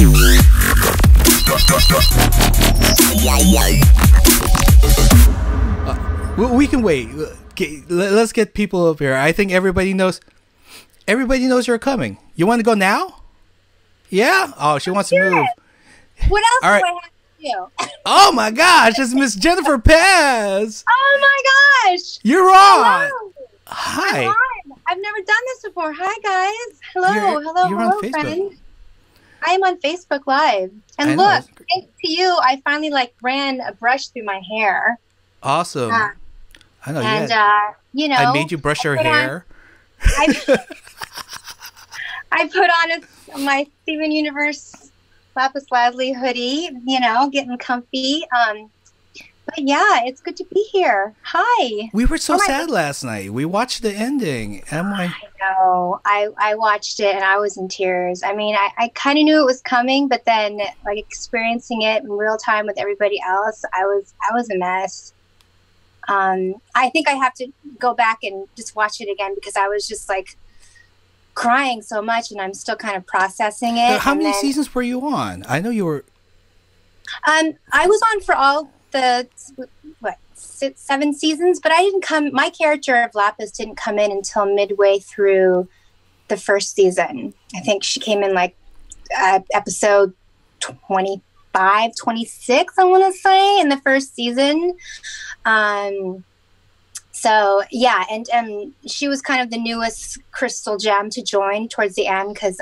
We can wait. Let's get people up here. I think everybody knows. Everybody knows you're coming. You want to go now? Yeah. Oh, she wants to move. What else All right. do I have to do? Oh my gosh, it's Miss Jennifer Paz. Oh my gosh. You're on. Hello. Hi. I'm on. I've never done this before. Hi guys. Hello. You're on Facebook. Friend. I am on Facebook Live. And look, thanks to you, I finally ran a brush through my hair. Awesome. I know. And you know, I made you brush your hair. I put on my Steven Universe Lapis Lazuli hoodie, you know, getting comfy. But yeah, it's good to be here. Hi. We were so sad last night. We watched the ending. I know. I watched it and I was in tears. I mean, I kind of knew it was coming, but then experiencing it in real time with everybody else, I was a mess. I think I have to go back and just watch it again because I was just crying so much and I'm still kind of processing it. How many seasons were you on? I know you were. I was on for all the 7 seasons, but I didn't come. My character of Lapis didn't come in until midway through the first season. I think she came in episode 25, 26, I want to say, in the first season. So yeah, and she was kind of the newest crystal gem to join towards the end because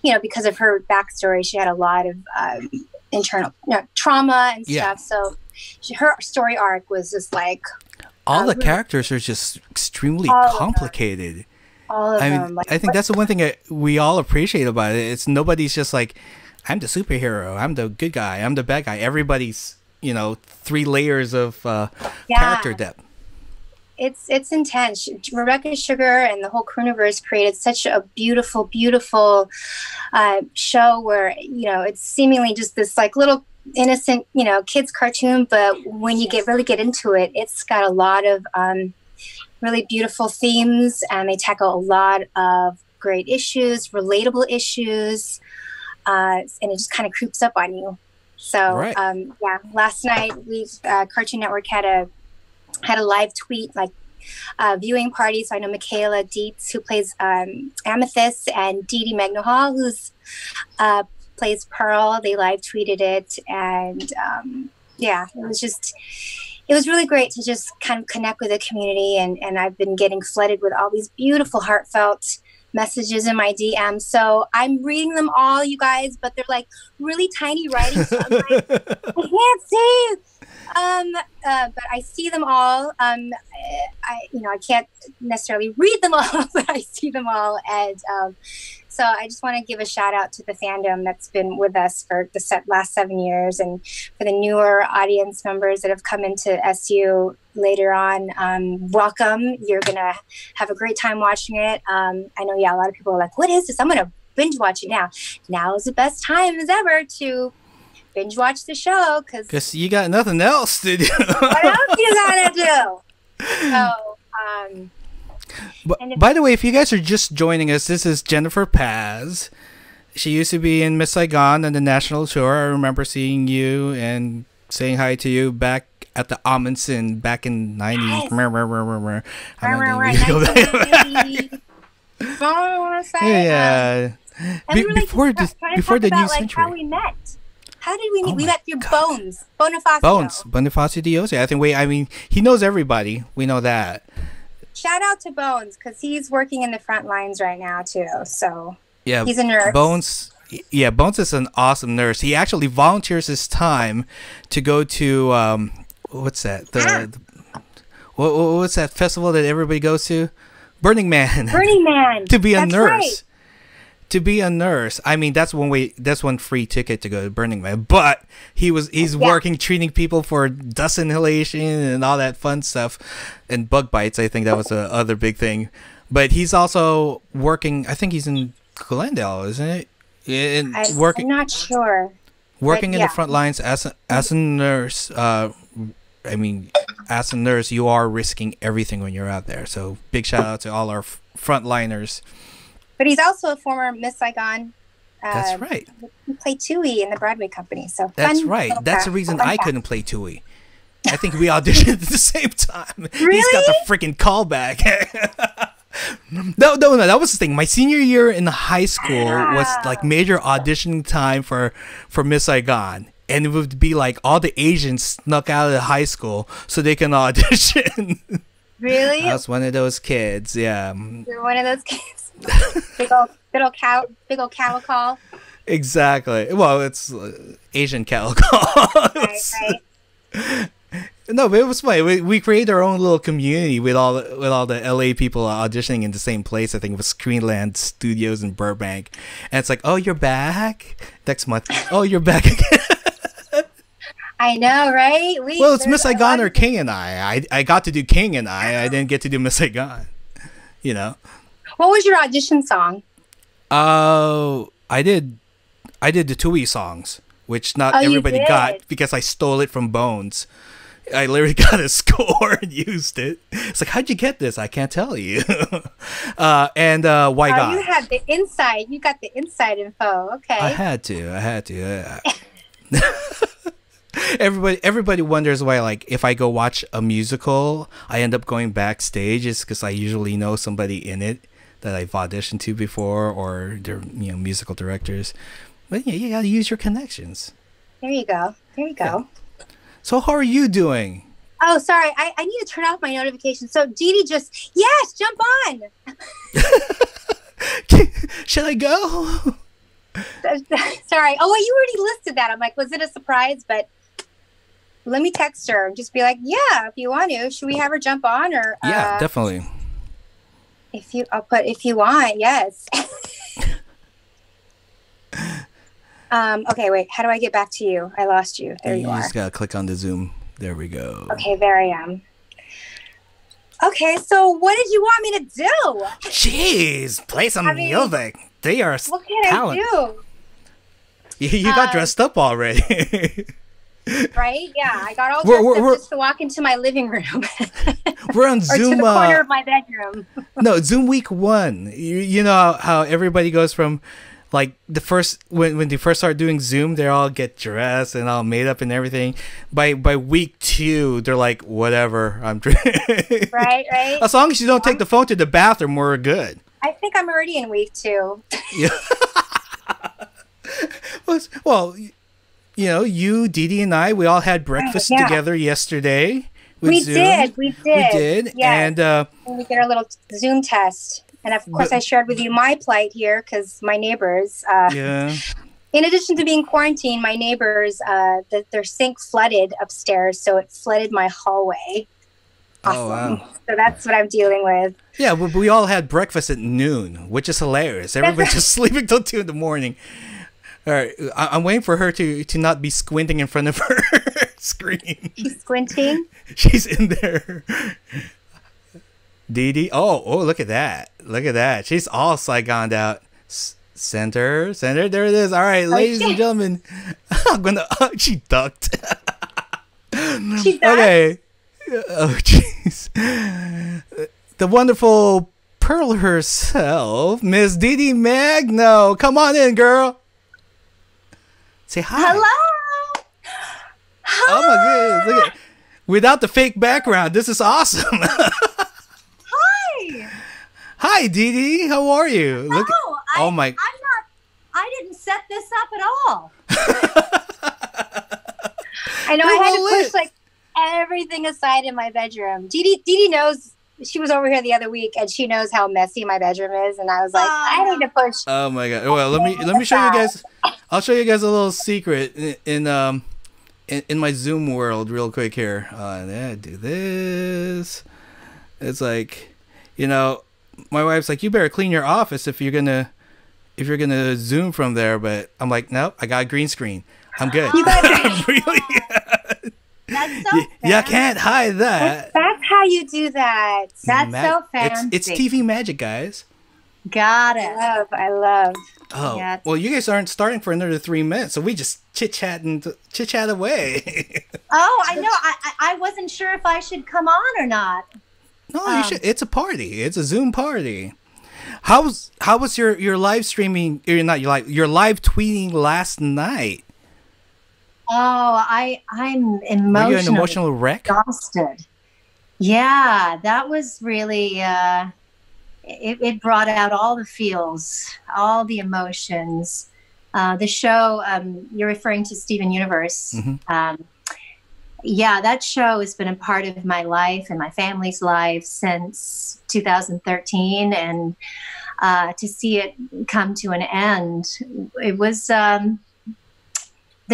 you know, because of her backstory, she had a lot of internal trauma and stuff. So her story arc was just all the characters are just extremely complicated. All of them. I think that's the one thing we all appreciate about it. It's nobody's just I'm the superhero, I'm the good guy, I'm the bad guy. Everybody's, you know, 3 layers of character depth. It's intense. Rebecca Sugar and the whole Crewniverse created such a beautiful, beautiful show where, you know, it's seemingly just this little innocent, you know, kids cartoon, but when you really get into it, it's got a lot of really beautiful themes, and they tackle a lot of great issues, relatable issues, and it just kind of creeps up on you. So yeah, last night Cartoon Network had a live tweet viewing party. So I know Michaela Dietz, who plays Amethyst, and Deedee Magno, who's plays Pearl. They live tweeted it, and yeah, it was really great to just kind of connect with the community. And I've been getting flooded with all these beautiful, heartfelt messages in my DM. So I'm reading them all, you guys, but they're really tiny writing. So I'm I can't see. But I see them all. I can't necessarily read them all, but I see them all. And so I just want to give a shout out to the fandom that's been with us for the last 7 years, and for the newer audience members that have come into SU later on. Welcome. You're going to have a great time watching it. I know, a lot of people are what is this? I'm going to binge watch it now. Now is the best time as ever to binge watch the show because you got nothing else to do. What else you gotta do? So, by the way, if you guys are just joining us, this is Jennifer Paz. She used to be in Miss Saigon on the national tour. I remember seeing you and saying hi to you back at the Amundsen back in the 90s. Yeah. Before the new century. How we met. How did we meet? We met through Bones. Bonifacio Diose. I mean, he knows everybody. We know that. Shout out to Bones, because he's working in the front lines right now too. So yeah, he's a nurse. Bones is an awesome nurse. He actually volunteers his time to go to what's that? What's that festival that everybody goes to? Burning Man. Burning Man. To be a nurse. Right. To be a nurse, I mean, that's one free ticket to go to Burning Man. But he's working, treating people for dust inhalation and all that fun stuff, and bug bites. I think that was the other big thing. But he's also working. I think he's in Glendale, isn't it? I'm not sure. Working in the front lines as a nurse. I mean, as a nurse, you are risking everything when you're out there. So big shout out to all our frontliners. But he's also a former Miss Saigon. That's right. couldn't play Tui in the Broadway company. So that's right. That's the reason I couldn't play Tui. I think we auditioned at the same time. Really? He's got the freaking callback. No, that was the thing. My senior year in high school was like major auditioning time for Miss Saigon. And it would be like all the Asians snuck out of the high school so they can audition. Really? I was one of those kids, yeah. You're one of those kids. big old cattle call. Exactly. Well, it's Asian cattle call. Right. No, but it was funny. We created our own little community with all the LA people auditioning in the same place. I think it was Screenland Studios in Burbank, and it's like, oh, you're back next month. Oh, you're back again. I know, right? Well, it's Miss Saigon or King and I. I got to do King and I didn't get to do Miss Saigon. You know. What was your audition song? Oh, I did the Tui songs, which not everybody got because I stole it from Bones. I literally got a score and used it. It's like, how'd you get this? I can't tell you. And why God? You had the inside. You got the inside info. Okay. I had to. Everybody wonders why, like, if I go watch a musical, I end up going backstage. It's because I usually know somebody in it that I've auditioned to before, or they're musical directors. But yeah, you gotta use your connections. There you go. Yeah. So how are you doing? Oh, sorry. I need to turn off my notifications. So Deedee just, yes, jump on. Should I go? Sorry. Oh, wait, you already listed that. I'm like, was it a surprise? But let me text her and just be like, yeah, if you want to. Should we have her jump on? Or yeah, definitely. I'll put if you want, yes. Okay, wait. How do I get back to you? I lost you. There you are. You just gotta click on the Zoom. There we go. Okay, there I am. Okay, so what did you want me to do? Jeez, play some music. They are what can talent. I do? You got dressed up already. Right? Yeah, I got all dressed up just to walk into my living room. We're on Zoom. Or to the corner of my bedroom. No, Zoom week 1. You know how everybody goes from, like, the first when they first start doing Zoom, they all get dressed and all made up and everything. By week 2, they're like, whatever, I'm right. As long as you don't take the phone to the bathroom, we're good. I think I'm already in week 2. Yeah. Well, you, Deedee, and I, we all had breakfast together yesterday. We did. We did. Yes. And we did our little Zoom test. And of course, I shared with you my plight here because my neighbors, in addition to being quarantined, my neighbors, their sink flooded upstairs. So it flooded my hallway. Awesome. Oh, wow. So that's what I'm dealing with. Yeah, we all had breakfast at noon, which is hilarious. Everybody's just sleeping till 2 in the morning. All right, I'm waiting for her to not be squinting in front of her screen. She's squinting? She's in there. Deedee. Oh, look at that. Look at that. She's all Saigoned out. Center. There it is. All right, ladies and gentlemen. She ducked. She ducked? Okay. Oh, jeez. The wonderful Pearl herself, Miss Deedee Magno. Come on in, girl. Say hi. Hello. Hi. Oh, my goodness. Look at, without the fake background, this is awesome. Hi, Deedee. How are you? No, oh my! I didn't set this up at all. I know. I had to push like everything aside in my bedroom. Deedee knows. She was over here the other week, and she knows how messy my bedroom is. And I was like, I need to push. Oh my god! Well, let me show you guys. I'll show you guys a little secret in my Zoom world, real quick here. Do this. It's like, my wife's like, you better clean your office if you're gonna Zoom from there. But I'm like, nope, I got a green screen. I'm good. You got really? That's so you can't hide that. That's how you do that. That's so fancy. It's TV magic, guys. Got it. I love. Oh, yeah. Well, you guys aren't starting for another 3 minutes, so we just chit chat away. Oh, I know. I wasn't sure if I should come on or not. No, you should. It's a party. It's a Zoom party. How was your live streaming? You're not your live tweeting last night. Oh, I'm emotional. Were you an emotional wreck? Exhausted. Yeah, that was really. It brought out all the feels, all the emotions. The show, you're referring to Steven Universe. Mm-hmm. Yeah, that show has been a part of my life and my family's life since 2013. And to see it come to an end, it was, the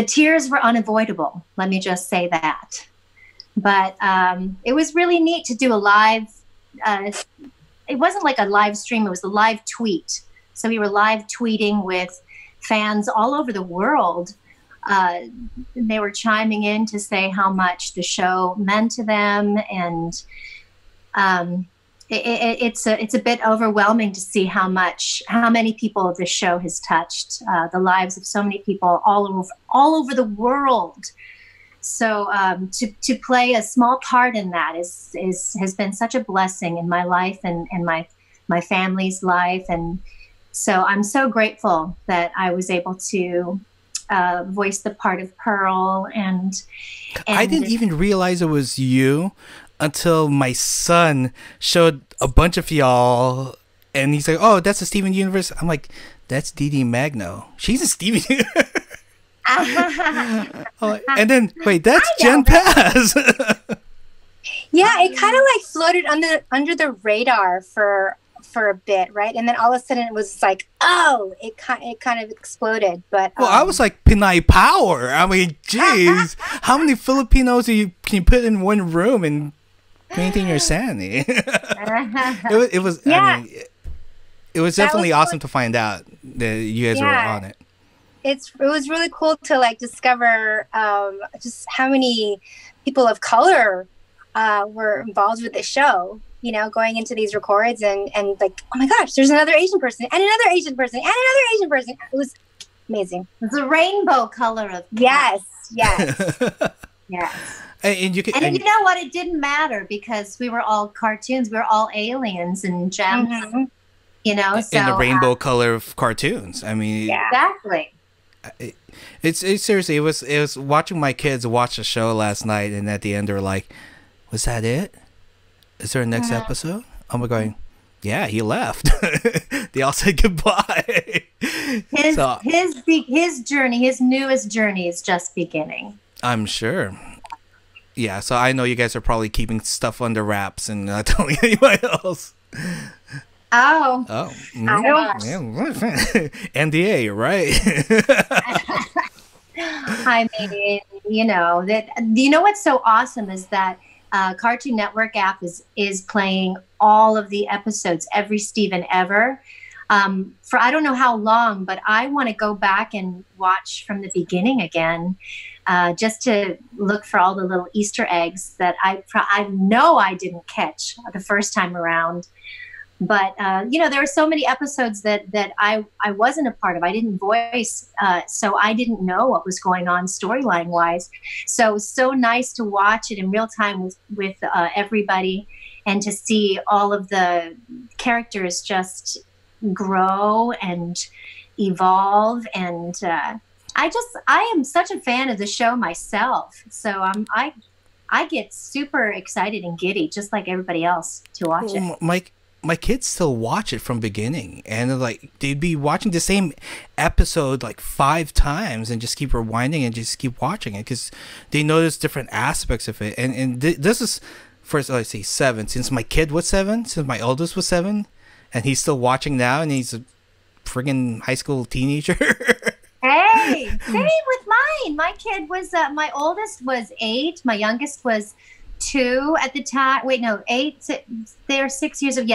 tears were unavoidable. Let me just say that. But it was really neat to do a live, it wasn't like a live stream, it was a live tweet. So we were live tweeting with fans all over the world. They were chiming in to say how much the show meant to them, and it's a bit overwhelming to see how many people the show has touched, the lives of so many people all over the world. So to play a small part in that has been such a blessing in my life and my family's life. And so I'm so grateful that I was able to voice the part of Pearl. And I didn't even realize it was you until my son showed a bunch of y'all, and he's like, "Oh, that's a Steven Universe." I'm like, "That's Deedee Magno. She's a Steven Universe." Oh, and then wait, that's Jen Paz. Yeah, it kind of like floated under the radar for a bit, right? And then all of a sudden it was like, oh, it kind of exploded. But well, I was like, Pinay power. I mean, geez, how many Filipinos can you put in one room and maintain your sanity? it was. Yeah. I mean, it was definitely awesome to find out that you guys were on it. It was really cool to like discover just how many people of color were involved with the show, you know, going into these records and like, oh my gosh, there's another Asian person and another Asian person and another Asian person. It was amazing. It's a rainbow color of yes. Yes. And you know what? It didn't matter because we were all cartoons. We were all aliens and gems, you know. So, in the rainbow color of cartoons. I mean, exactly. It's seriously. It was watching my kids watch the show last night, and at the end they're like, "Was that it? Is there a next episode?" I'm going, "Yeah, he left." They all said goodbye. His journey, his newest journey, is just beginning. I'm sure. Yeah, so I know you guys are probably keeping stuff under wraps and not telling anybody else. Oh. I don't. NDA, right? I mean, you know what's so awesome is that Cartoon Network app is playing all of the episodes, every Steven ever, for I don't know how long, but I want to go back and watch from the beginning again, just to look for all the little Easter eggs that I know I didn't catch the first time around. But, there were so many episodes that I wasn't a part of. I didn't voice, so I didn't know what was going on storyline-wise. So it was so nice to watch it in real time with everybody and to see all of the characters just grow and evolve. And I am such a fan of the show myself. So I get super excited and giddy, just like everybody else, to watch it. My kids still watch it from beginning, and like they'd be watching the same episode like 5 times and just keep rewinding and just keep watching it because they notice different aspects of it. And this is first, let's say 7. Since my kid was 7, since my oldest was 7, and he's still watching now, and he's a friggin' high school teenager. Hey, same with mine. My kid was my oldest was 8, my youngest was 2 at the time. Wait, no, 8. They're 6 years of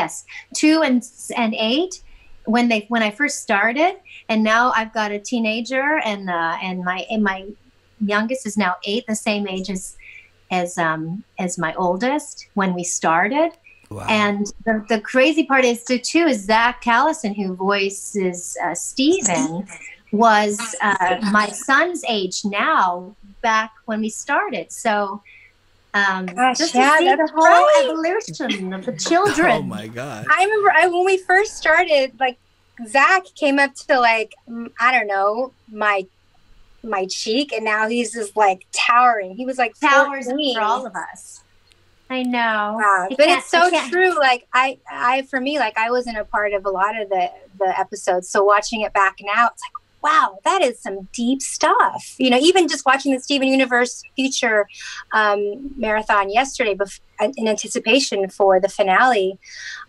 2 and 8 when I first started, and now I've got a teenager, and my youngest is now 8, the same age as my oldest when we started. Wow. And the crazy part is Zach Callison, who voices Steven, was my son's age now back when we started. So Gosh, just yeah, to see the that's whole right. evolution of the children. Oh my god! I remember when we first started, like Zach came up to like I don't know my cheek, and now he's just like towering. He was like towers 14. for all of us. I know. But it's so true. Like I for me, like I wasn't a part of a lot of the episodes, so watching it back now, it's like, wow, that is some deep stuff. You know, even just watching the Steven Universe Future marathon yesterday in anticipation for the finale,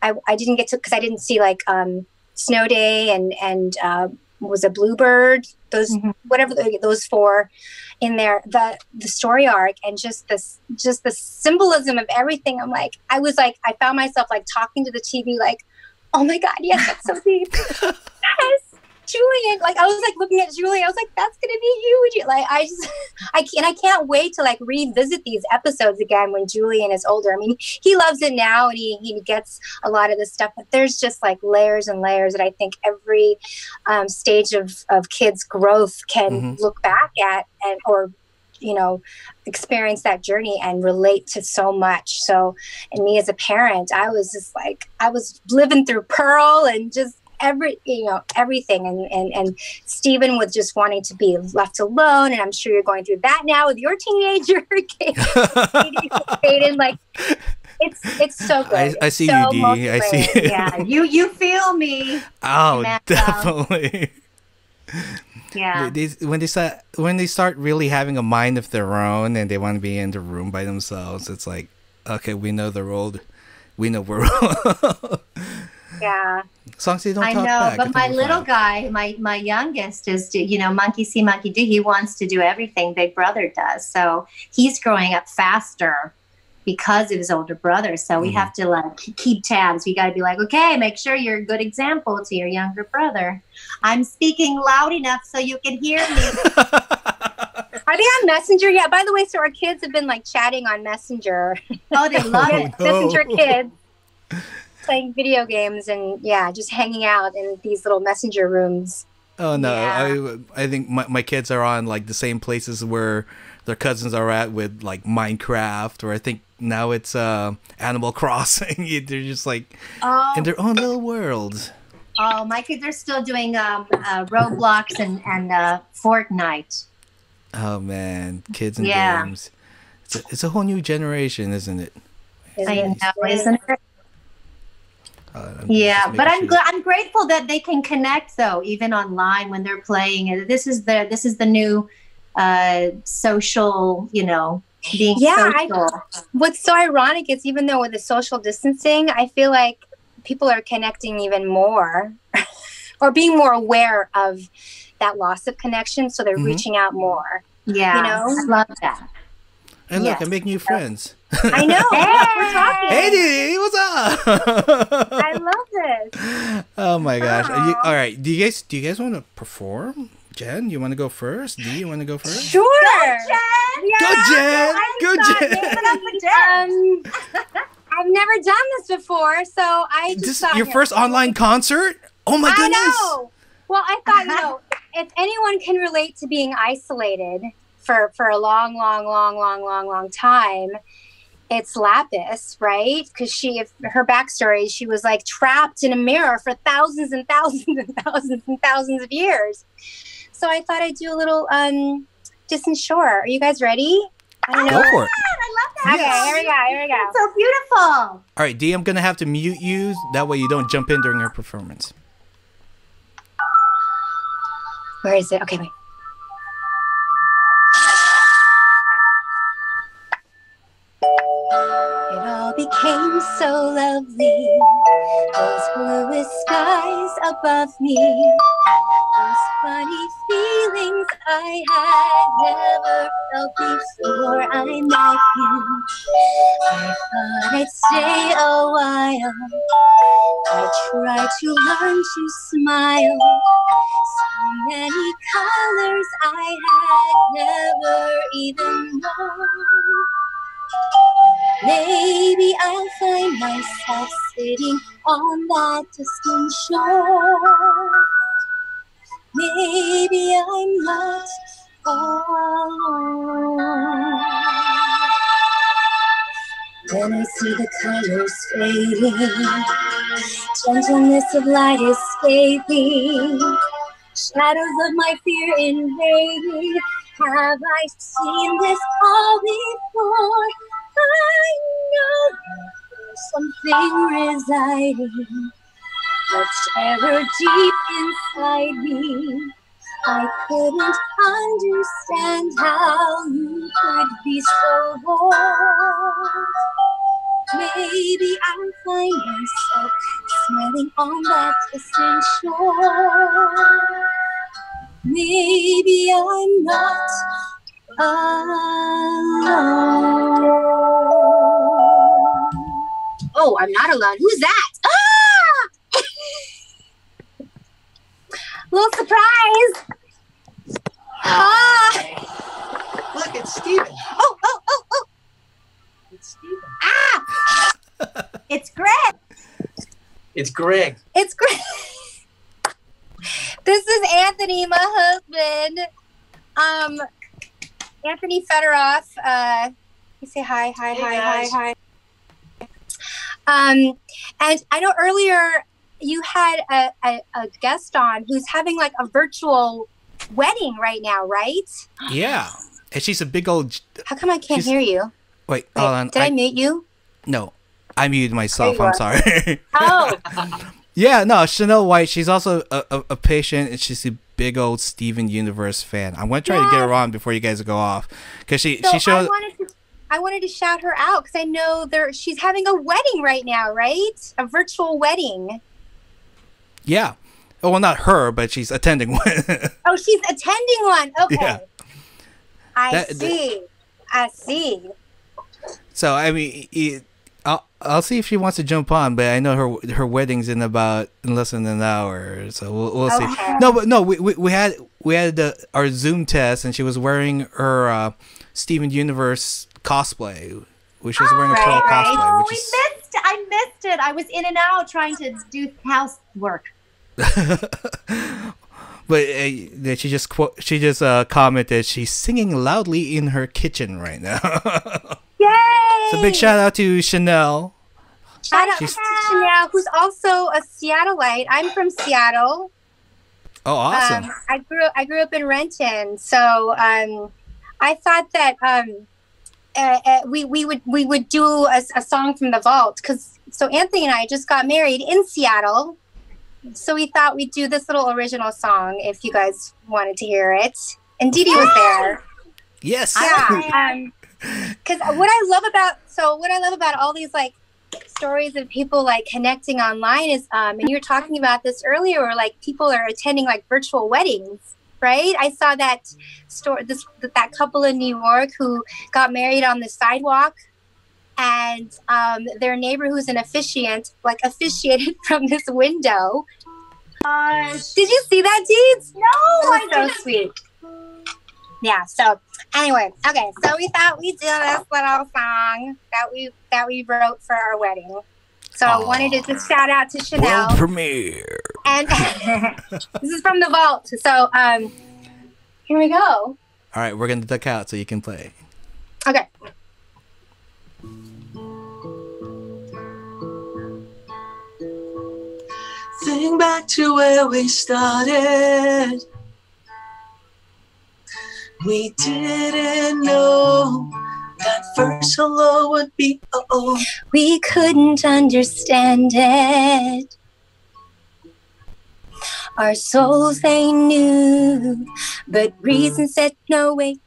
I didn't get to, because I didn't see like Snow Day and was a Bluebird, those whatever those four in there, the story arc, and just the symbolism of everything. I found myself like talking to the TV, like, oh my god, yes, that's so deep. Yes, Julian. Like I was like looking at Julian, I was like, that's gonna be huge. Like I can't wait to like revisit these episodes again when Julian is older. I mean, he loves it now and he gets a lot of this stuff, but there's just like layers and layers that I think every stage of kids' growth can look back at or you know, experience that journey and relate to so much. So, and me as a parent, I was just like, I was living through Pearl and just everything. And Steven was just wanting to be left alone. And I'm sure you're going through that now with your teenager. Kaden, like, it's so good. I see so you, Dee. I see you. Yeah, you feel me. Oh, definitely. Yeah. When they start really having a mind of their own and they want to be in the room by themselves, it's like, okay, we know they're old. We know we're old. Yeah. As long as they don't I talk know, back, but my little guy, my youngest is, monkey see, monkey do. He wants to do everything Big Brother does. So he's growing up faster because of his older brother. So we have to like keep tabs. We got to be like, okay, make sure you're a good example to your younger brother. I'm speaking loud enough so you can hear me. Are they on Messenger? Yeah. By the way, so our kids have been like chatting on Messenger. Oh, they love it. Messenger kids playing video games and just hanging out in these little Messenger rooms. Oh no, Yeah. I think my kids are on like the same places where their cousins are at with like Minecraft, or I think now it's Animal Crossing. They're just like in their own little world. Oh, my kids are still doing Roblox and Fortnite. Oh man, kids and games. It's a whole new generation, isn't it? I know, isn't it? Yeah, but I'm grateful that they can connect though, even online when they're playing. This is the new social, being social. What's so ironic is even though with the social distancing, I feel like people are connecting even more or being more aware of that loss of connection. So they're reaching out more. Yeah. I love that. And look, I make new friends. I know. We're talking. Hey, Dee, what's up? I love this. Oh my gosh! All right, do you guys want to perform? Jen, you want to go first? Dee, you want to go first? Sure. Go, Jen. Yeah. Go, Jen. Go, Jen. I've never done this before, so I just This your first online concert? Oh my goodness! I know. Well, I thought, if anyone can relate to being isolated for a long time, it's Lapis, right? Because her backstory, she was like trapped in a mirror for thousands and thousands and thousands and thousands of years. So I thought I'd do a little Distant Shore. Are you guys ready? Go for it. I love that. Okay, here we go. It's so beautiful. All right, Dee, I'm gonna have to mute you. That way you don't jump in during your performance. Where is it? Okay, wait. It all became so lovely. Those bluest skies above me. Those funny feelings I had never felt before I met you. I thought I'd stay a while. I tried to learn to smile. So many colors I had never even known. Maybe I'll find myself sitting on that distant shore. Maybe I'm not alone. Then I see the colors fading, gentleness of light escaping, shadows of my fear invading. Have I seen this all before? I know there's something residing, a terror deep inside me. I couldn't understand how you could be so bold. Maybe I'll find myself smiling on that distant shore. Maybe I'm not alone. Oh, I'm not alone. Who's that? Ah! Little surprise. Ah! Look, it's Steven. Oh. It's Steven. Ah! It's Greg. It's Greg. It's Greg. This is Anthony, my husband. Anthony Fedoroff. You say hi. Guys. And I know earlier you had a guest on who's having like a virtual wedding right now, right? Yeah. And she's a big old... How come I can't hear you? Wait, hold on. Did I mute you? No. I muted myself. There you I'm sorry. Oh. Yeah, no, Chanel White, she's also a patient, and she's a big old Steven Universe fan. I'm going to try to get her on before you guys go off. Because she showed... I wanted to shout her out because I know she's having a wedding right now, right? A virtual wedding. Yeah. Oh, well, not her, but she's attending one. Oh, she's attending one. Okay. Yeah. I see. So, I mean, I'll see if she wants to jump on, but I know her wedding's in less than an hour, so we'll see. No, we had our Zoom test, and she was wearing her Steven Universe cosplay. She was wearing a pearl cosplay. Oh, I missed it. I was in and out trying to do housework. But she just commented she's singing loudly in her kitchen right now. Yay! So big shout out to Chanel. Shout out to Chanel, who's also a Seattleite. I'm from Seattle. Oh, awesome! I grew up in Renton, so I thought that we would do a song from the vault because Anthony and I just got married in Seattle. So we thought we'd do this little original song if you guys wanted to hear it. And Deedee was there. Yes. Yeah. Because what I love about all these like stories of people like connecting online is, and you were talking about this earlier, where like people are attending like virtual weddings, right? I saw that that couple in New York who got married on the sidewalk. And their neighbor, who's an officiant, like officiated from this window. Did you see that, Deeds? No, I didn't. So sweet. Yeah. So anyway, okay. So we thought we'd do this little song that we wrote for our wedding. So I wanted to just shout out to Chanel. World premiere. And this is from the vault. So here we go. All right, we're gonna duck out so you can play. Okay. Think back to where we started. We didn't know that first hello would be oh. We couldn't understand it. Our souls, they knew, but reason said no way.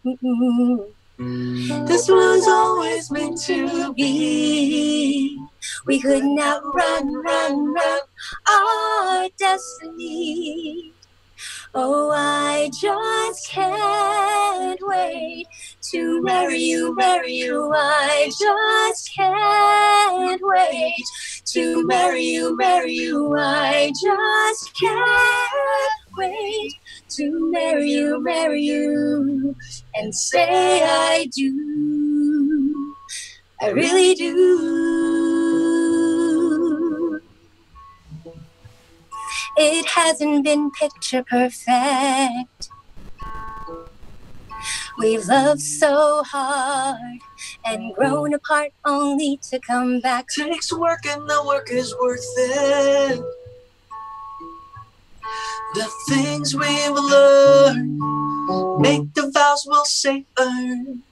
This was always meant to be. We couldn't outrun our destiny. Oh, I just can't wait to marry you. I just can't wait to marry you. I just can't wait to marry you and say I do. I really do. It hasn't been picture perfect. We've loved so hard and grown apart only to come back. Takes work and the work is worth it. The things we've learned make the vows we'll say earn.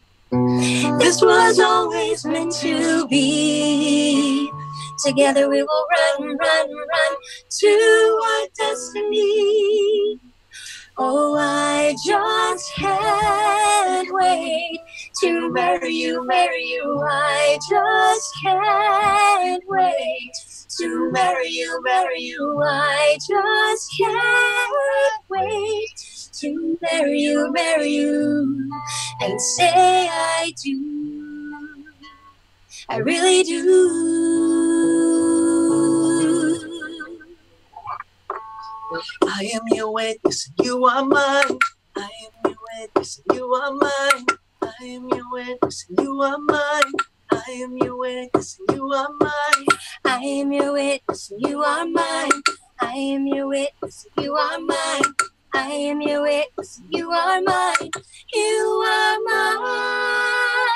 This was always meant to be. Together we will run, run, run to our destiny. Oh, I just can't wait to marry you, marry you. I just can't wait to marry you, marry you. I just can't wait to marry you, marry you, and say I do. I really do. I am your witness, you are mine. I am your witness, you are mine. I am your witness, you are mine. I am your witness, you are mine. I am your witness, you are mine. I am your witness, you are mine. I am your witness, you are mine. You are mine.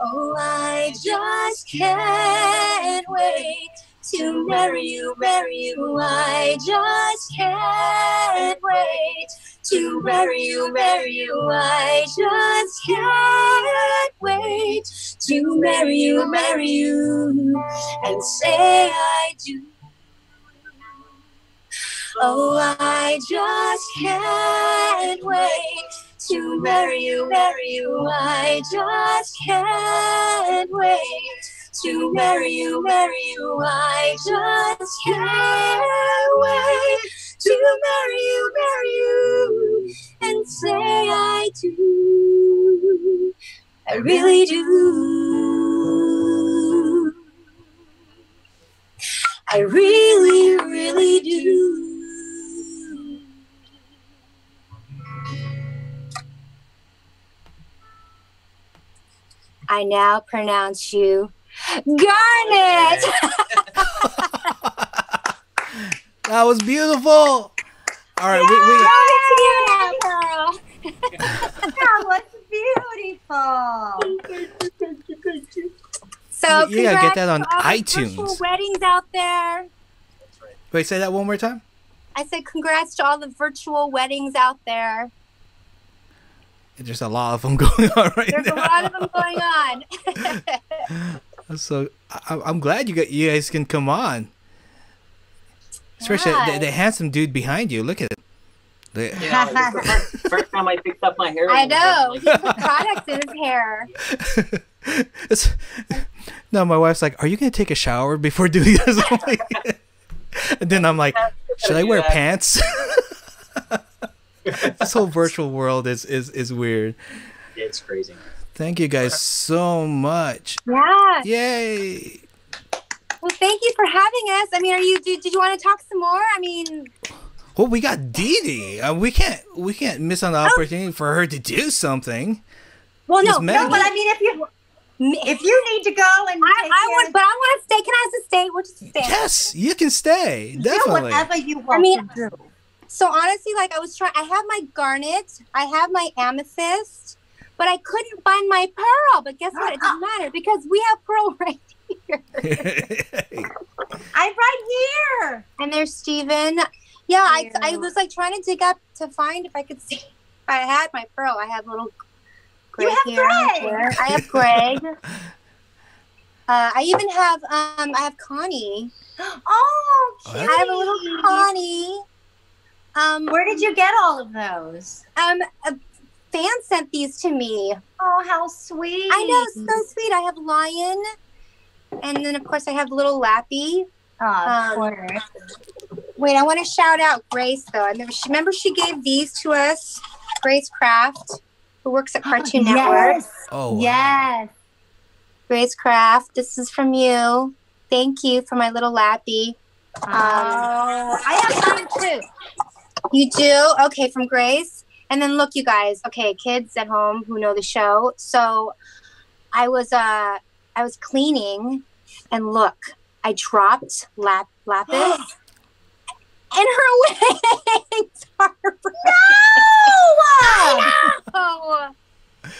Oh, I just can't wait to marry you, marry you. I just can't wait to marry you, marry you. I just can't wait to marry you, marry you, and say I do. Oh, I just can't wait to marry you, marry you. I just can't wait to marry you, marry you. I just can't wait to marry you, marry you, and say I do. I really do. I really, really do. I now pronounce you Garnet. That was beautiful. All right, Throw it to you now, Pearl. That was beautiful. So You gotta get that on congrats to all the iTunes. virtual weddings out there. Wait, say that one more time. I said congrats to all the virtual weddings out there. There's a lot of them going on right There's now. a lot of them going on. So I'm glad you guys can come on. Especially the handsome dude behind you. Look at it. First time I fixed up my hair. I know. He put products in his hair. No, my wife's like, "Are you gonna take a shower before doing this?" I'm like, and then I'm like, "Should I wear pants?" This whole virtual world is weird. It's crazy. Thank you guys so much. Yeah. Yay! Well, thank you for having us. I mean, did you want to talk some more? I mean, Well, we got Deedee. We can't miss on the opportunity for her to do something. well, no, Miss Magno. But I mean, if you need to go and I want to stay. Can I just stay? We'll just stay. Yes, you can stay. do Definitely. whatever you want I mean, to do. So honestly, like I have my garnet, I have my amethyst, but I couldn't find my pearl. But guess what? It doesn't matter because we have pearl right here. I'm right here. And there's Steven. Yeah, I was like trying to dig up to find if I could see if I had my pearl. I have little Greg You have here. Greg. I have Greg. I even have I have Connie. Oh, Oh, cute. I have a little Connie. Where did you get all of those? A fan sent these to me. Oh, how sweet. I know, so sweet. I have Lion, and then of course I have little Lappy. Oh, of course. Wait, I want to shout out Grace though. I remember she gave these to us. Grace Craft, who works at Cartoon Network. Yes. Oh, wow. Yes. Grace Craft, this is from you. Thank you for my little Lappy. I have mine too. You do? Okay, from Grace. And then look, you guys. Okay, kids at home who know the show. So I was cleaning, and look, I dropped Lapis, and her wings are broken. No! Oh,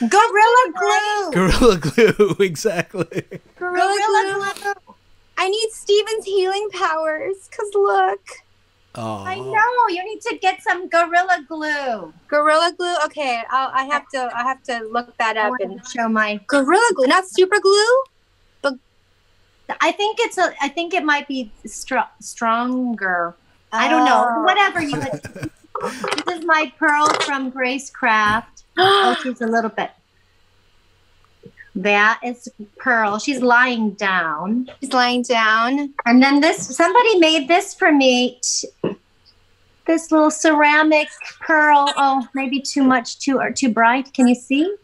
Gorilla Glue. Gorilla Glue, exactly. Gorilla Glue. I need Steven's healing powers. Cause look, Oh, I know. You need to get some Gorilla Glue. Gorilla Glue. Okay, I have to look that I up want and to show my. Gorilla Glue, not Super Glue. I think it might be stronger. I don't know. Whatever you. This is my pearl from Grace Craft. Oh, she's a little bit. That is Pearl. She's lying down. She's lying down. And then somebody made this for me. This little ceramic pearl. Oh, maybe too bright. Can you see?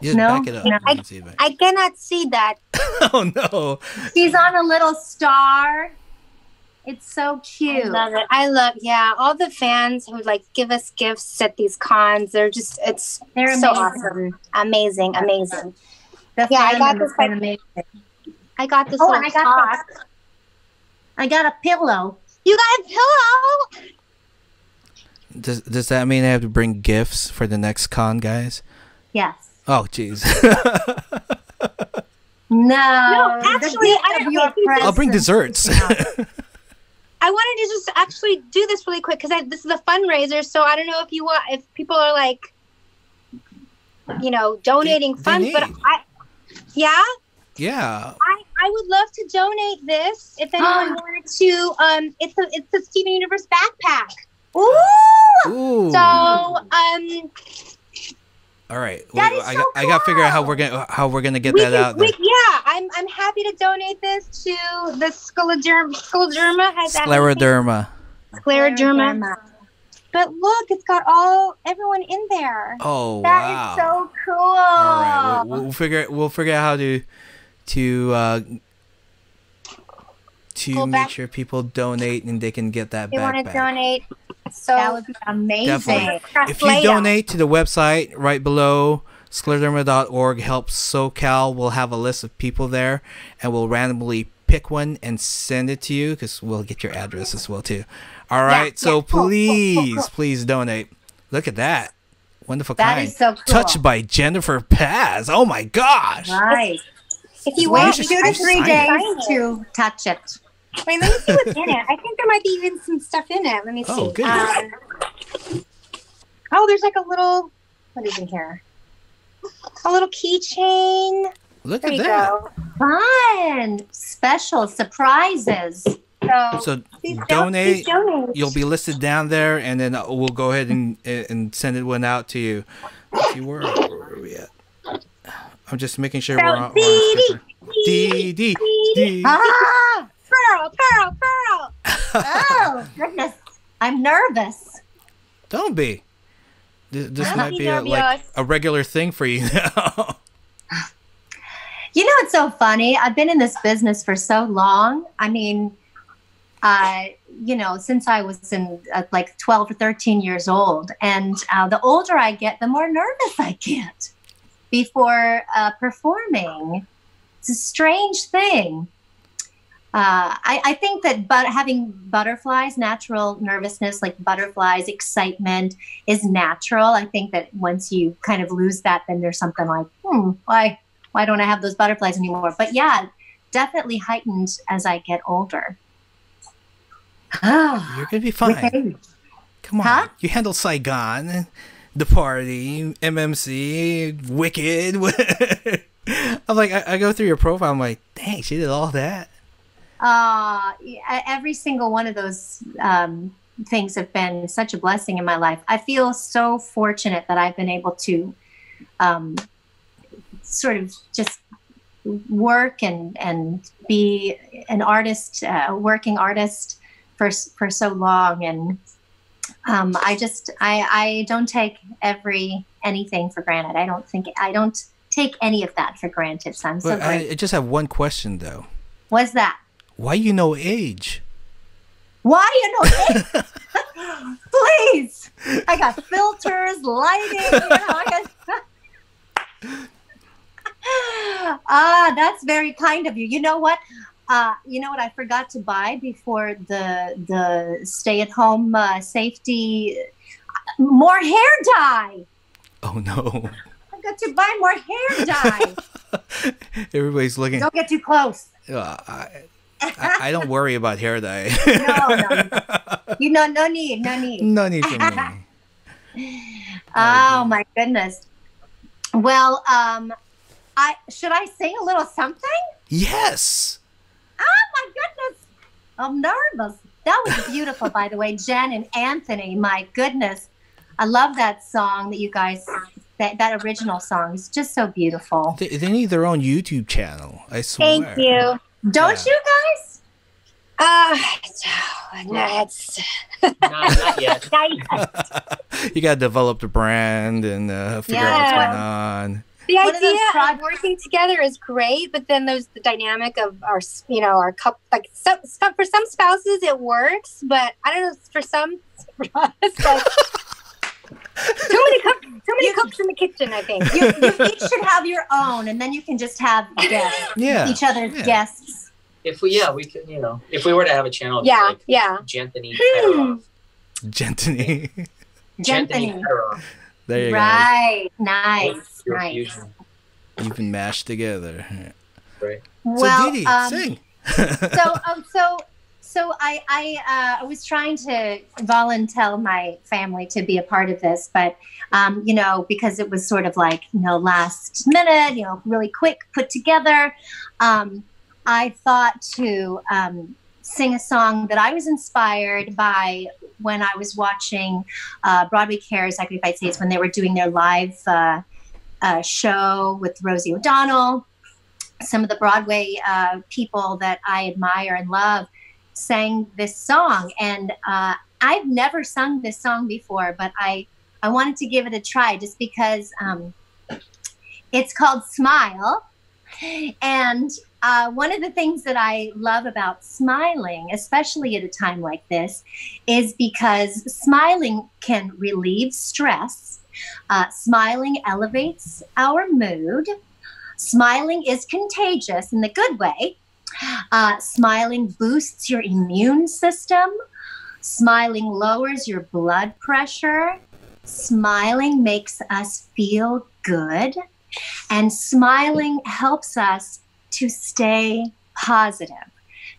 just No? back it up. No. Let's see if I- I cannot see that. Oh no! She's on a little star. It's so cute. I love it. I love, yeah, all the fans who like give us gifts at these cons. They're so amazing. awesome. Amazing, amazing. The Yeah, I got fandom this, has been like- amazing. I got this Oh, little I got top. I got a pillow. You got a pillow? Does that mean I have to bring gifts for the next con, guys? Yes. Oh, jeez. No, actually, I don't think I'll bring desserts. I wanted to just actually do this really quick because this is a fundraiser. So I don't know if people are like, donating funds, but need. yeah, Yeah. I would love to donate this if anyone wanted to. It's a Steven Universe backpack. Ooh, Ooh. So All right. That Well, is I so I got to figure out how we're gonna get that out there. I'm happy to donate this to the Scleroderma. Has Scleroderma. Scleroderma. But look, it's got everyone in there. Oh that wow. is so cool. All right. We'll figure out how to Go make back. sure people donate and they can get that They want to backpack. donate. So That would be amazing. Definitely. If you Leia. donate to the website right below, scleroderma.org helps SoCal, we'll have a list of people there, and we'll randomly pick one and send it to you because we'll get your address as well too. All right, so cool, please donate. Look at that. Wonderful That kind. is so cool. Touched by Jennifer Paz. Oh my gosh. Right. if you Wait want, 2 you to can 3 sign days it. to touch it. Wait, let me see what's in it. I think there might be even some stuff in it. Let me see. Oh, good. There's like a little. What is in here? A little keychain. Look There at you that. go. Fun. Special surprises. So please donate. donate. You'll be listed down there, and then we'll go ahead and send it one out to you. Let's see, where are we at? I'm just making sure we're on schedule. Deedee. Ah! Pearl. Oh, goodness. I'm nervous. Don't be. This Don't might be be like nervous. a regular thing for you now. You know, it's so funny. I've been in this business for so long. I mean, since I was in like 12 or 13 years old. And the older I get, the more nervous I get before performing. It's a strange thing. I think that having butterflies, natural nervousness, like butterflies, excitement is natural. I think that once you kind of lose that, then there's something like, why don't I have those butterflies anymore? But yeah, definitely heightened as I get older. You're gonna be fine. Okay. Come on. Huh? You handle Saigon, The Party, MMC, Wicked. I'm like, I go through your profile. I'm like, dang, she did all that. Every single one of those things have been such a blessing in my life. I feel so fortunate that I've been able to sort of just work and be an artist, working artist for so long. And I don't take anything for granted. I don't take any of that for granted. So I'm so But grateful. I just have one question though. What's that? Why you know age? Why please. I got filters, lighting. That's very kind of you. You know what? I forgot to buy before the stay-at-home safety. More hair dye. Oh no. got to buy more hair dye. Everybody's looking. Don't get too close. I don't worry about hair dye. No. No need. No need for me. Oh my goodness. Well, should I sing a little something? Yes. Oh my goodness. I'm nervous. That was beautiful, by the way, Jen and Anthony. My goodness. I love that song that you guys, that original song. It's just so beautiful. They need their own YouTube channel, I swear. Thank you. Don't you guys? That's Not yet. You gotta develop the brand and figure out what's going on. The One of those idea of working together is great, but then there's the dynamic of our couple. Like for some spouses it works, but I don't know, for some, it's like too many cooks in the kitchen. I think You each should have your own, and then you can just have guests, each other's guests. If we can, if we were to have a channel, yeah. Genthany Fedorov. Genthany. Fedorov. There you go. Right. Nice. Even mashed together. Right. Well, so Deedee, sing. So I was trying to volunteer my family to be a part of this, but because it was sort of like last minute, really quick put together. I thought to sing a song that I was inspired by when I was watching Broadway Cares Sacrifice Days, when they were doing their live show with Rosie O'Donnell. Some of the Broadway people that I admire and love sang this song. And I've never sung this song before, but I wanted to give it a try just because it's called Smile. And one of the things that I love about smiling, especially at a time like this, is because smiling can relieve stress. Smiling elevates our mood. Smiling is contagious in the good way. Smiling boosts your immune system. Smiling lowers your blood pressure. Smiling makes us feel good. And smiling helps us to stay positive.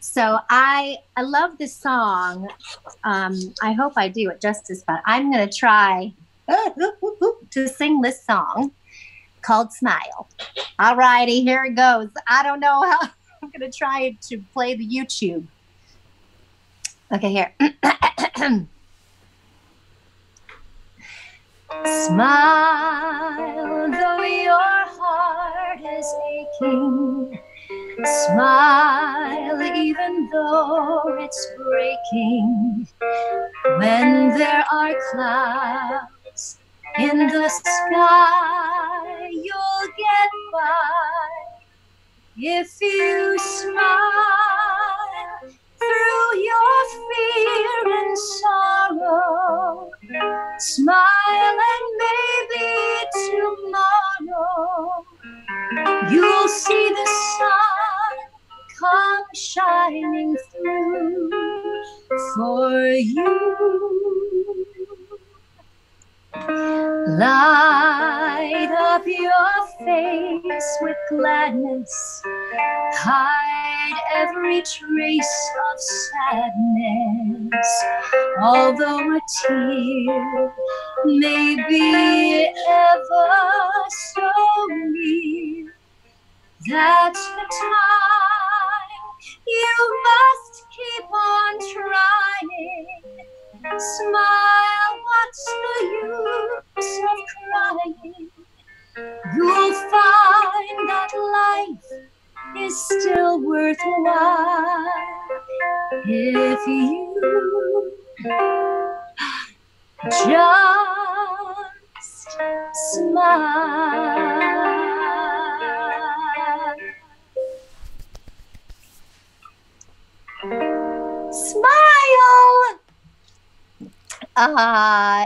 So I love this song. I hope I do it justice, but I'm going to try to sing this song called Smile. All righty, here it goes. I don't know how I'm going to try to play the YouTube. Okay, here. Smile, though your heart is aching. Smile, even though it's breaking. When there are clouds in the sky, you'll get by if you smile through your fear and sorrow. Smile and maybe tomorrow you'll see the sun come shining through for you. Light up your face with gladness. Hide every trace of sadness. Although a tear may be ever so near, that's the time you must keep on trying. Smile, what's the use of crying? You'll find that life is still worthwhile if you just smile. Smile.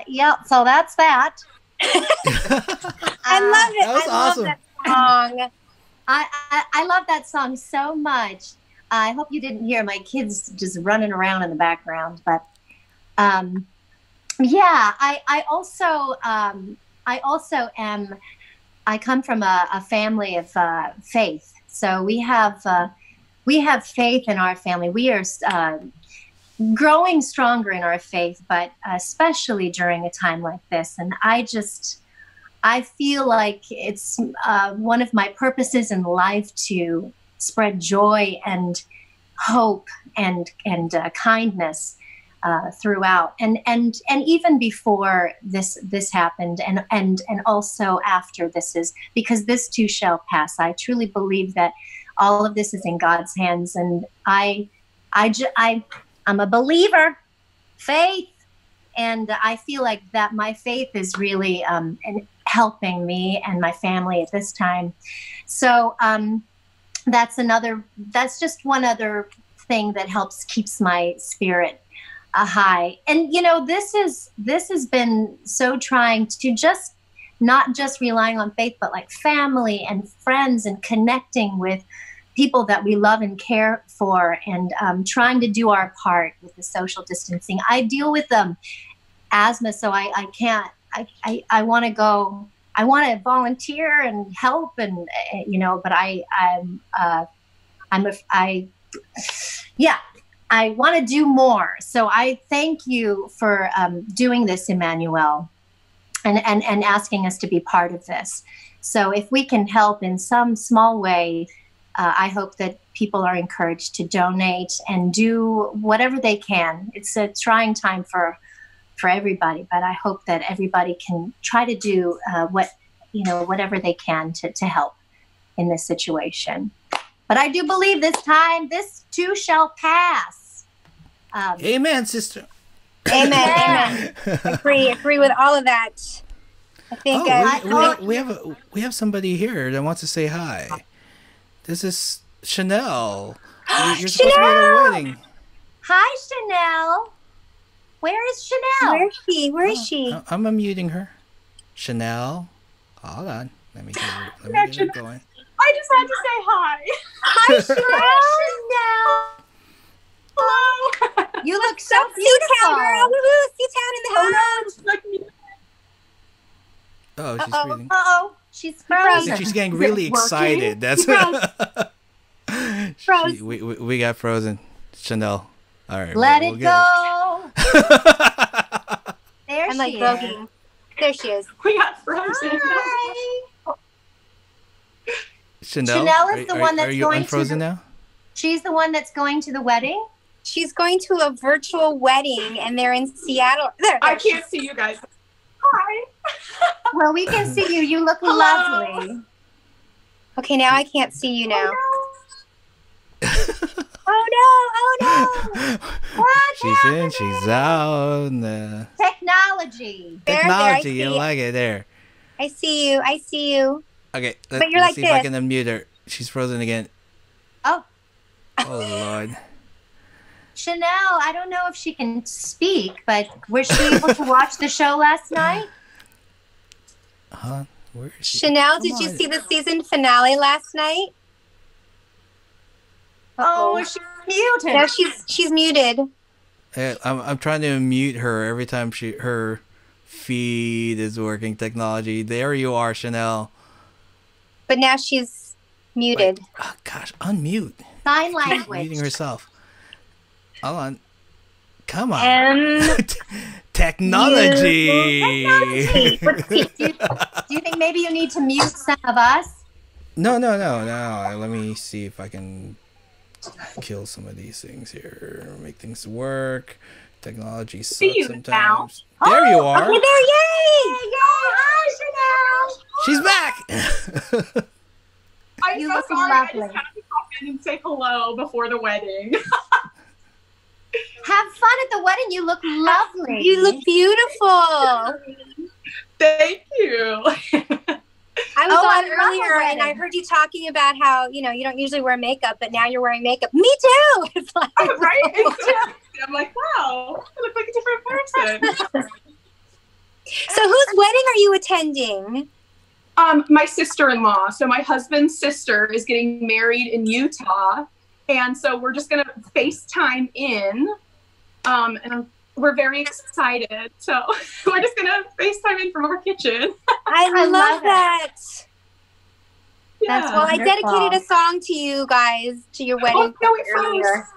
Yeah, so that's that. I love it. That was awesome. Love that song. I love that song so much. I hope you didn't hear my kids just running around in the background, but yeah, I also am I come from a family of faith, so we have faith in our family. We are growing stronger in our faith, but especially during a time like this. And I feel like it's one of my purposes in life to spread joy and hope and kindness throughout, and even before this happened, and also after this, is because this too shall pass. I truly believe that all of this is in God's hands, and I'm a believer, faith, and I feel like that my faith is really helping me and my family at this time. So that's just one other thing that keeps my spirit high. And this has been so trying to not just relying on faith, but like family and friends and connecting with people that we love and care for, and trying to do our part with the social distancing. I deal with asthma, so I can't. I want to go. I want to volunteer and help, and but I want to do more. So I thank you for doing this, Emmanuel, and asking us to be part of this. So if we can help in some small way, I hope that people are encouraged to donate and do whatever they can. It's a trying time for everybody, but I hope that everybody can try to do whatever they can to help in this situation. But I do believe this too shall pass. Amen, sister. Amen. Agree with all of that. I think we have somebody here that wants to say hi. This is Chanel. You're supposed to be at a wedding. Hi, Chanel. Where is Chanel? Where is she? I'm unmuting her. Chanel. Hold on. Let me get her going. I just had to say hi. Hi, Chanel. Hello. You look so beautiful. Girl. Woo-hoo. C-Town in the house. Oh, she's breathing. Uh-oh. She's frozen. She's getting really excited. That's Froze. we got frozen. Chanel. All right. Let it go. There I'm like she voguing. is. There she is. We got frozen. Hi. Chanel is the one that's are you going unfrozen now? She's the one that's going to the wedding? She's going to a virtual wedding, and they're in Seattle. There I can't see you guys. Hi. Well, we can see you. You look Hello. lovely. Okay, now I can't see you now. Oh no! What She's happened? in, she's out. Technology. Technology, there, you like it there. I see you. Okay, But you're let's like see if I this. can unmute her. She's frozen again. Oh. Oh, Lord. Chanel, I don't know if she can speak, but was she able to watch the show last night? Huh? Where is she? Chanel, Come did you on. see the season finale last night? Oh, she's muted. No, she's muted. Hey, I'm trying to unmute her every time her feed is working. Technology. There you are, Chanel. But now she's muted. Wait. Oh gosh, unmute. Sign She's language. muting herself. Hold on. Come on. Technology. Do you think maybe you need to mute some of us? No. Let me see if I can kill some of these things here. Make things work. Technology sucks See you sometimes. now. There you are. Oh, there, yay! Hi, Chanel. She's back. I'm You so look sorry. lovely. I just had to pop in and say hello before the wedding. Have fun at the wedding. You look lovely. You look beautiful. Thank you. I was I on love earlier a and I wedding. heard you talking about how, you don't usually wear makeup, but now you're wearing makeup. Me too. It's like, Right? Exactly. I'm like, wow, I look like a different person. So whose wedding are you attending? My sister-in-law. So my husband's sister is getting married in Utah. And so we're just going to FaceTime in. And we're very excited. So we're just going to FaceTime in from our kitchen. I love love it. that. Yeah. Well, I dedicated a song to you guys, to your wedding earlier.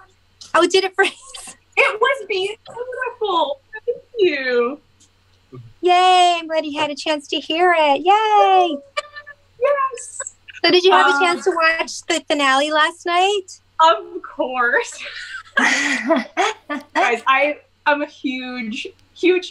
Oh, did it first? It was beautiful. Thank you. Yay! I'm glad you had a chance to hear it. Yay! Yes. So did you have a chance to watch the finale last night? Of course. Guys, I'm a huge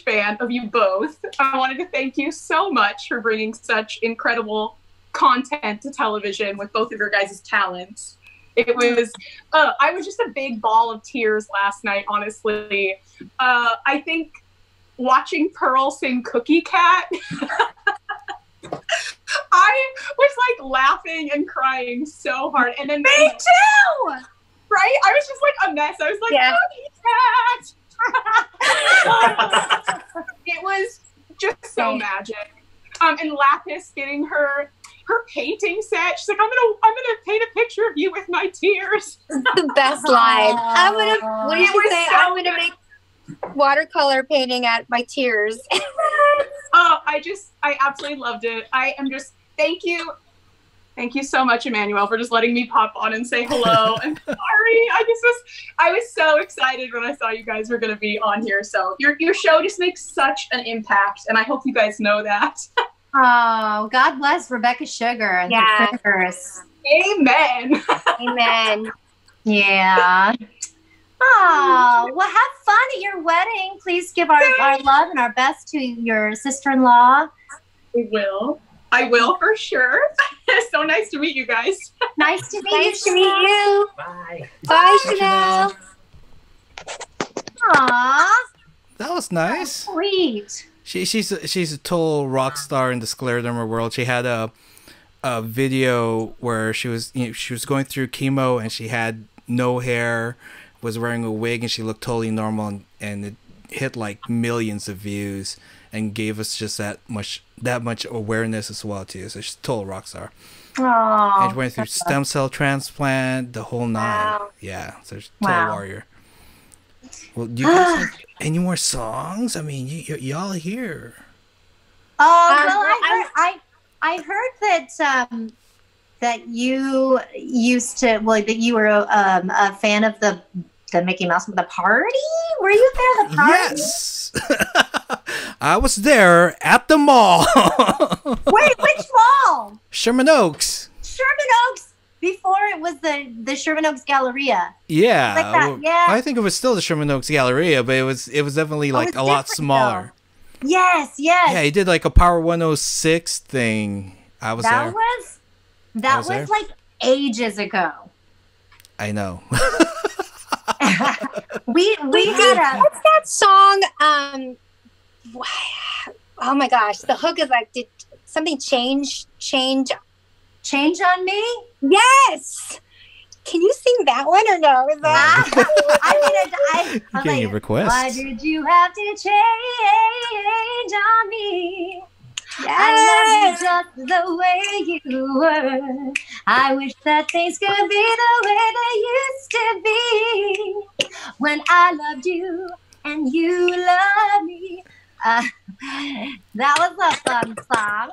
fan of you both. I wanted to thank you so much for bringing such incredible content to television with both of your guys' talents. It was, I was just a big ball of tears last night, honestly. I think watching Pearl sing Cookie Cat, I was like laughing and crying so hard. And then Me too! Right? I was just like a mess. I was like, Cookie Cat! It was just so magic. And Lapis getting her painting set. She's like, I'm gonna paint a picture of you with my tears. The best line. What did you say? I'm gonna make watercolor painting at my tears. I absolutely loved it. Thank you so much, Emmanuel, for just letting me pop on and say hello. I'm sorry. I was so excited when I saw you guys were going to be on here. So your show just makes such an impact, and I hope you guys know that. Oh, God bless Rebecca Sugar and the Critters. Amen. Amen. Yeah. Oh, well, have fun at your wedding. Please give our love and our best to your sister-in-law. I will for sure. It's so nice to meet you guys. Nice to meet Nice you. to meet you. Bye. Bye, Chanel. Aw, That was nice. sweet. She's a total rock star in the Scleroderma world. She had a video where she was going through chemo and she had no hair, was wearing a wig, and she looked totally normal, and it hit like millions of views and gave us just that much awareness as well too. So she's a total rock star. Oh, And she went through stem cell transplant, the whole nine. Wow. Yeah, so she's a total warrior. Well, do you guys have any more songs? I mean, y'all are here. Oh, well, I heard that you used to, that you were a fan of the Mickey Mouse with the party. Were you there? The party? Yes, I was there at the mall. Wait, which mall? Sherman Oaks. Sherman Oaks. Before it was the Sherman Oaks Galleria. Yeah, Like that, yeah. I think it was still the Sherman Oaks Galleria, but it was definitely like a lot smaller. Though. Yes. Yeah, he did like a Power 106 thing. I was there. That was like ages ago. I know. we had what's that song? Oh my gosh, the hook is like, did something change on me? Yes. Can you sing that one or no? Is that I You getting a request? Why did you have to change on me? yes. I love you just the way you were. I wish that things could be the way they used to be when I loved you and you loved me. That was a fun song.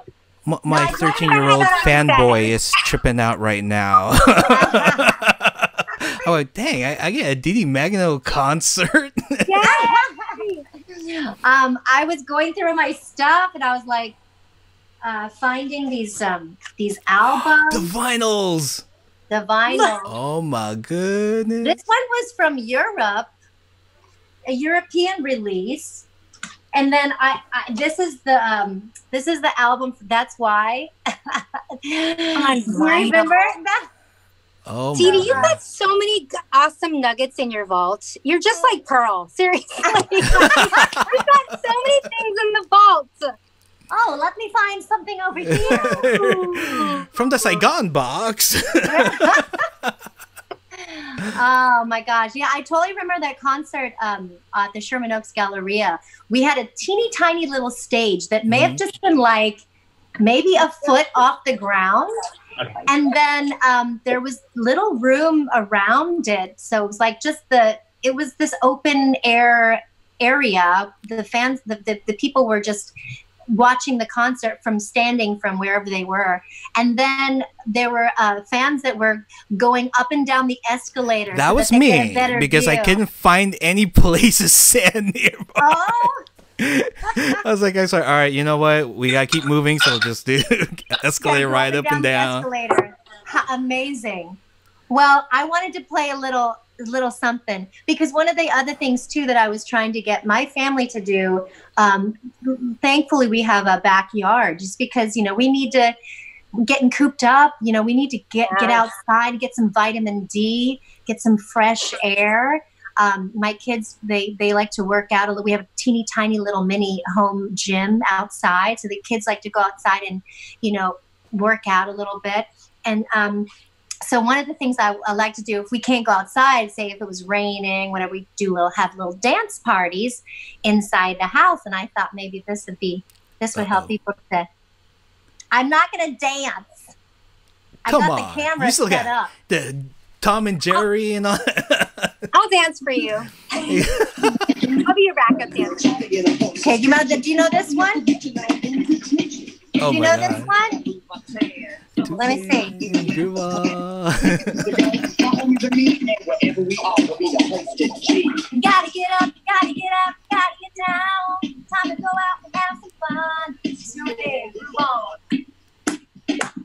My 13-year-old fanboy is tripping out right now. Oh, like, dang! I get a Deedee Magno concert. Yeah. I was going through my stuff and I was like finding these albums. The vinyls. The vinyl. Oh my goodness! This one was from Europe, a European release. And then this is the album. That's why. Remember that? Oh my Deedee, you've got so many awesome nuggets in your vault. You're just like Pearl. Seriously. We've got so many things in the vault. Oh, let me find something over here. From the Saigon box. Oh my gosh. Yeah, I totally remember that concert at the Sherman Oaks Galleria. We had a teeny tiny little stage that may have just been like maybe a foot off the ground. Okay. And then there was little room around it. So it was like it was this open air area. The fans, the people were just watching the concert from standing from wherever they were. And then there were fans that were going up and down the escalator. That so was that they me, get a better because I view. couldn't find any place to stand nearby. Oh, I was like, I'm sorry, all right, you know what? We gotta keep moving, so we'll just do escalator right up and the down. escalator. Amazing. Well, I wanted to play a little something, because one of the other things too that I was trying to get my family to do, thankfully we have a backyard, just because, you know, we need to getting cooped up, you know, we need to get outside, get some vitamin D, get some fresh air. My kids, they like to work out a little. We have a teeny tiny little mini home gym outside, so the kids like to go outside and, you know, work out a little bit. And so one of the things I like to do, if we can't go outside, say if it was raining, whenever we do have little dance parties inside the house. And I thought maybe this would help people to. I'm not going to dance. Come got on, the camera you still set got up. the Tom and Jerry and all. I'll dance for you. I'll be your backup dancer. Okay, do you know this one? Oh Do you my know God. this one? Let me see. Groove on. Gotta get up, gotta get up, gotta get down. Time to go out and have some fun. Tune in, groove on.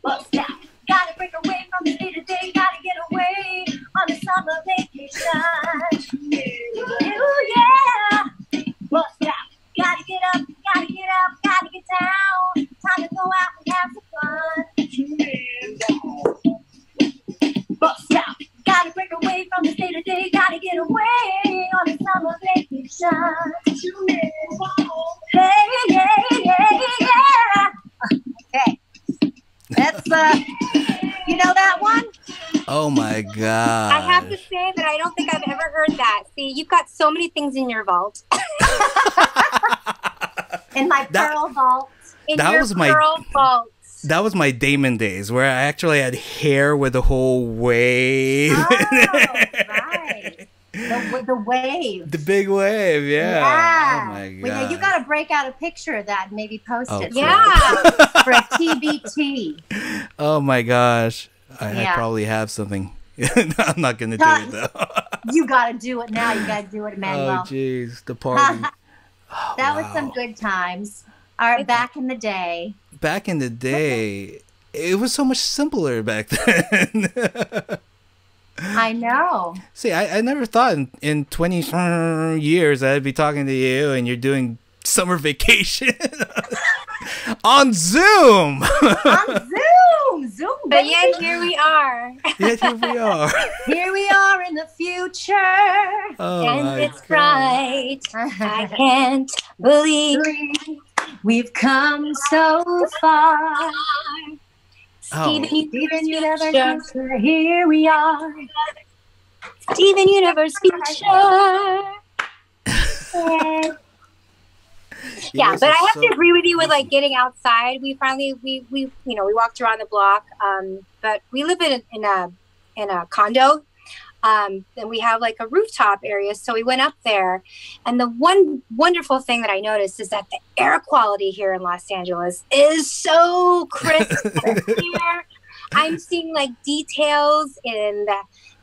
Bust down. Gotta break away from the day-to-day. Gotta get away on a summer vacation. Ooh, yeah. Bust down. Gotta get up, gotta get up, gotta get down. Time to go out and have some fun. Bust down. Gotta break away from the day-to-day. Gotta get away on a summer vacation. Hey, yeah, yeah, yeah. Okay. That's, you know that one? Oh my God. I have to say that I don't think I've ever heard that. See, you've got so many things in your vault. In my pearl vault. In That your was my- pearl vault. That was my Damon days, where I actually had hair with the whole wave. Oh, right. The wave. The big wave, yeah. Oh my God. Well, yeah, you got to break out a picture of that and maybe post Oh, it. Yeah. For a TBT. Oh my gosh. I Yeah. probably have something. I'm not going to do it though. You got to do it now. You got to do it, Oh Emmanuel. jeez, the party. That was some good times. All right, back in the day. Back in the day, it was so much simpler back then. I know. See, I never thought in 20 years I'd be talking to you and you're doing summer vacation on Zoom. On Zoom. Zoom, But baby. yet here we are. Yet here we are. Here we are in the future. Oh And my it's God. bright. I can't believe We've come so far. Steven Steven Universe Universe feature. feature, here we are. Steven Universe feature. You Yeah, guys but are I have so to agree with you with like busy. getting outside. We finally we you know, we walked around the block. But we live in a condo. And we have like a rooftop area, so we went up there. And the one wonderful thing that I noticed is that the air quality here in Los Angeles is so crisp and clear. I'm seeing like details in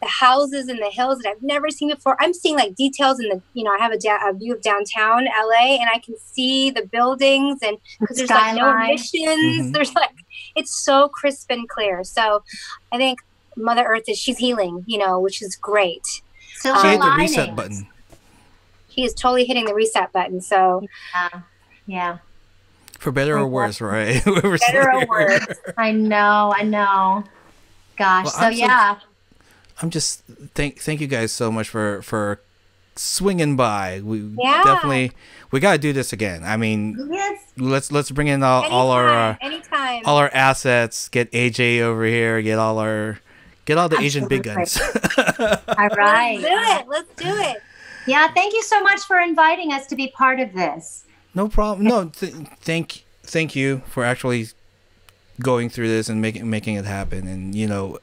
the houses in the hills that I've never seen before. I'm seeing like details in the, you know, I have a view of downtown LA, and I can see the buildings, and because there's like no Skyline. emissions, Mhm. there's like, it's so crisp and clear. So I think Mother Earth she's healing, you know, which is great. Silver She hit the linings. reset button. She is totally hitting the reset button. So Yeah. For better or worse, right? We're better or still here. worse. I know. Gosh. Well, so I'm so- yeah. I'm just thank you guys so much for swinging by. We Yeah. definitely we got to do this again. I mean, Yes. let's bring in all our anytime. all our assets. Get AJ over here. Get all the Asian big guns. All right. Let's do it. Yeah. Thank you so much for inviting us to be part of this. No problem. No, thank you for actually going through this and making it happen. And you know,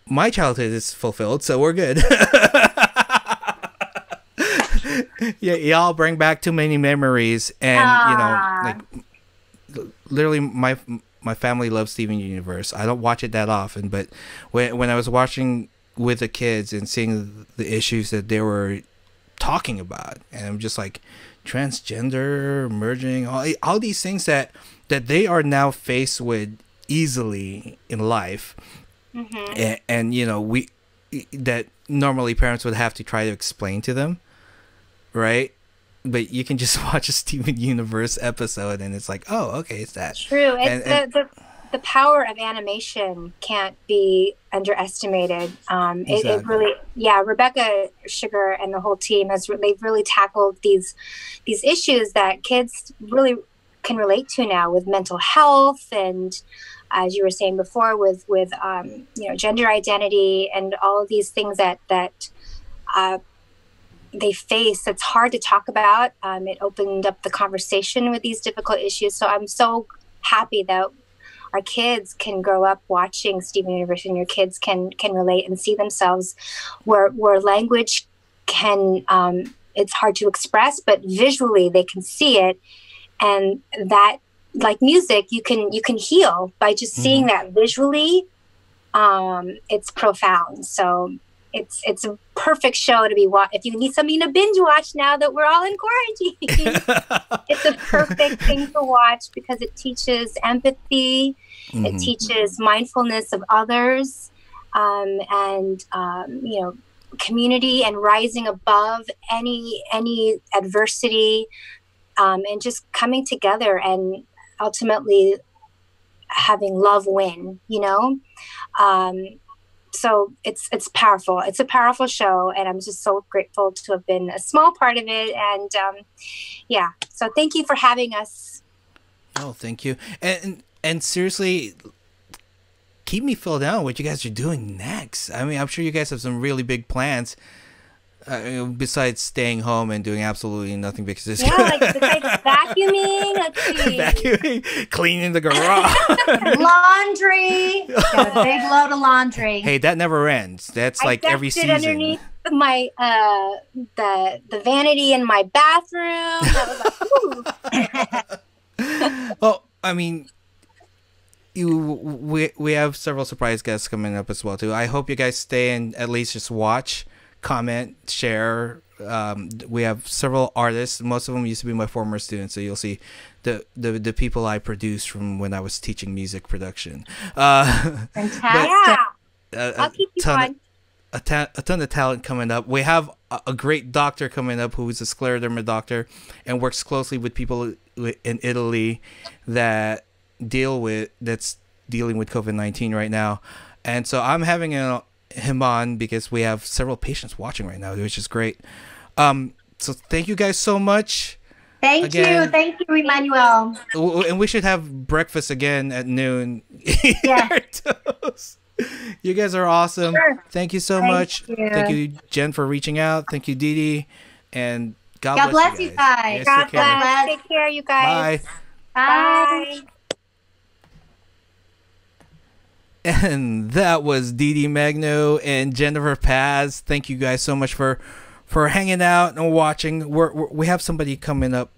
my childhood is fulfilled, so we're good. Yeah, y'all bring back too many memories, and literally my family loves Steven Universe. I don't watch it that often, but when I was watching with the kids and seeing the issues that they were talking about, and I'm just like, transgender, merging, all these things that they are now faced with easily in life, and we that normally parents would have to try to explain to them, right? But you can just watch a Steven Universe episode and it's like, oh, okay, it's that. True. The power of animation can't be underestimated. Exactly. It really, Rebecca Sugar and the whole team they've really tackled these issues that kids really can relate to now with mental health, and as you were saying before, with gender identity and all of these things that they face. It's hard to talk about. It opened up the conversation with these difficult issues. So I'm so happy that our kids can grow up watching Steven Universe, and your kids can relate and see themselves where language can, it's hard to express, but visually they can see it. And that, like music, you can heal by just seeing that visually. It's profound. So it's a perfect show to be if you need something to binge watch now that we're all in quarantine. It's a perfect thing to watch because it teaches empathy, it teaches mindfulness of others, and community and rising above any adversity, and just coming together and ultimately having love win. So it's powerful. It's a powerful show, and I'm just so grateful to have been a small part of it. And so thank you for having us. Oh, thank you. And seriously, keep me filled out on what you guys are doing next. I mean, I'm sure you guys have some really big plans. Besides staying home and doing absolutely nothing because it's besides vacuuming, let's see. Vacuuming, cleaning the garage, laundry, got a big load of laundry. Hey, that never ends. That's like every season. Underneath my the vanity in my bathroom. That was like, well, I mean, we have several surprise guests coming up as well too. I hope you guys stay and at least just watch, comment, share. We have several artists. Most of them used to be my former students, so you'll see the people I produced from when I was teaching music production. Fantastic. I'll keep you on. A ton of talent coming up. We have a great doctor coming up who is a Scleroderma doctor and works closely with people in Italy that's dealing with COVID-19 right now. And so I'm having him on because we have several patients watching right now, which is great. So thank you guys so much. Thank you, Emmanuel. And we should have breakfast again at noon. Yeah. You guys are awesome. Sure. Thank you so much. Thank you, Jen, for reaching out. Thank you, Deedee. And God bless you guys. Yes, God bless. Take care, you guys. Bye. And that was Deedee Magno and Jennifer Paz. Thank you guys so much for hanging out and watching. We have somebody coming up.